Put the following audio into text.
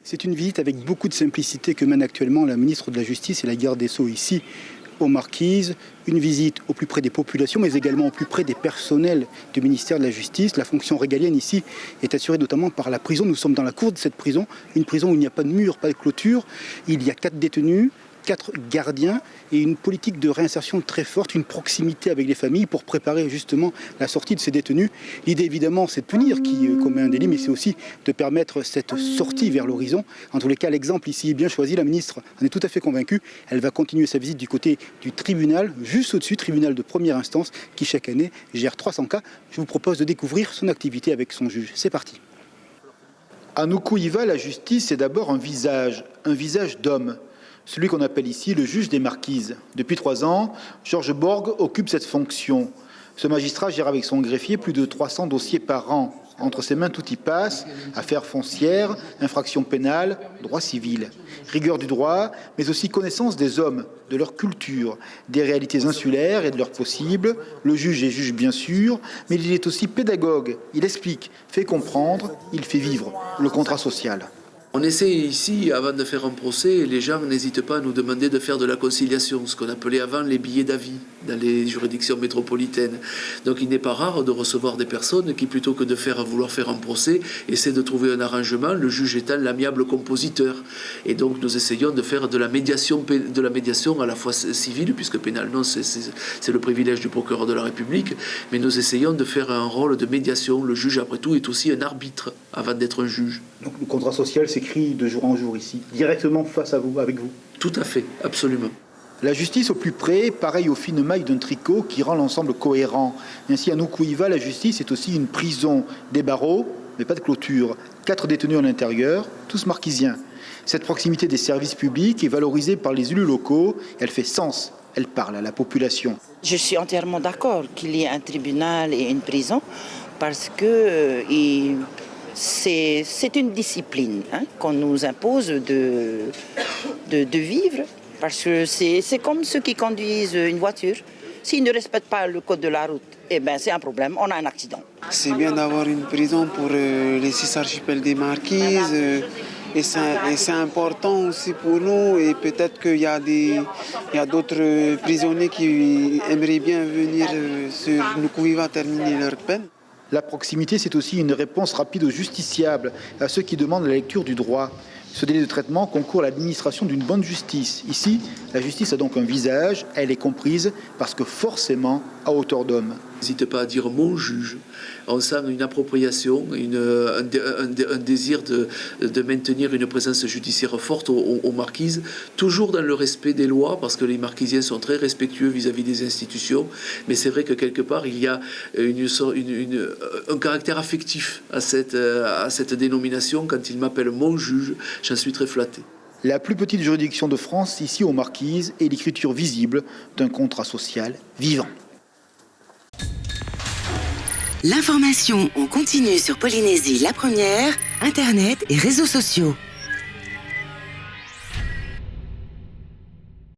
C'est une visite avec beaucoup de simplicité que mène actuellement la ministre de la Justice et la garde des Sceaux ici aux Marquises. Une visite au plus près des populations, mais également au plus près des personnels du ministère de la Justice. La fonction régalienne ici est assurée notamment par la prison. Nous sommes dans la cour de cette prison, une prison où il n'y a pas de mur, pas de clôture. Il y a 4 détenus, 4 gardiens et une politique de réinsertion très forte, une proximité avec les familles pour préparer justement la sortie de ces détenus. L'idée évidemment c'est de punir qui commet un délit, mais c'est aussi de permettre cette sortie vers l'horizon. En tous les cas, l'exemple ici est bien choisi, la ministre en est tout à fait convaincue. Elle va continuer sa visite du côté du tribunal, juste au-dessus, tribunal de première instance, qui chaque année gère 300 cas. Je vous propose de découvrir son activité avec son juge. C'est parti. À Nukuiva, la justice, c'est d'abord un visage d'homme. Celui qu'on appelle ici le juge des Marquises. Depuis 3 ans, Georges Borg occupe cette fonction. Ce magistrat gère avec son greffier plus de 300 dossiers par an. Entre ses mains, tout y passe, affaires foncières, infractions pénales, droit civil. Rigueur du droit, mais aussi connaissance des hommes, de leur culture, des réalités insulaires et de leurs possibles. Le juge est juge bien sûr, mais il est aussi pédagogue. Il explique, fait comprendre, il fait vivre le contrat social. On essaie ici, avant de faire un procès, les gens n'hésitent pas à nous demander de faire de la conciliation, ce qu'on appelait avant les billets d'avis dans les juridictions métropolitaines. Donc il n'est pas rare de recevoir des personnes qui, plutôt que de vouloir faire un procès, essaient de trouver un arrangement, le juge étant l'amiable compositeur. Et donc nous essayons de faire de la médiation à la fois civile, puisque pénale non, c'est le privilège du procureur de la République, mais nous essayons de faire un rôle de médiation. Le juge, après tout, est aussi un arbitre avant d'être un juge. Donc le contrat social s'écrit de jour en jour ici, directement face à vous, avec vous. Tout à fait, absolument. La justice au plus près, pareil aux fines mailles d'un tricot qui rend l'ensemble cohérent. Ainsi, à Nukuiva, la justice est aussi une prison, des barreaux, mais pas de clôture. 4 détenus à l'intérieur, tous marquisiens. Cette proximité des services publics est valorisée par les élus locaux. Elle fait sens, elle parle à la population. Je suis entièrement d'accord qu'il y ait un tribunal et une prison parce que c'est une discipline qu'on nous impose de vivre. Parce que c'est comme ceux qui conduisent une voiture. S'ils ne respectent pas le code de la route, c'est un problème, on a un accident. C'est bien d'avoir une prison pour les 6 archipels des Marquises. Et c'est important aussi pour nous. Et peut-être qu'il y a d'autres prisonniers qui aimeraient bien venir sur Nukuiva terminer leur peine. La proximité, c'est aussi une réponse rapide aux justiciables, à ceux qui demandent la lecture du droit. Ce délai de traitement concourt à l'administration d'une bonne justice. Ici, la justice a donc un visage, elle est comprise parce que forcément à hauteur d'homme. N'hésitez pas à dire mon juge. On sent une appropriation, un désir de maintenir une présence judiciaire forte aux Marquises, toujours dans le respect des lois, parce que les Marquisiens sont très respectueux vis-à-vis des institutions. Mais c'est vrai que quelque part, il y a un caractère affectif à cette dénomination. Quand il m'appelle mon juge, j'en suis très flatté. La plus petite juridiction de France, ici aux Marquises, est l'écriture visible d'un contrat social vivant. L'information en continu sur Polynésie la première, Internet et réseaux sociaux.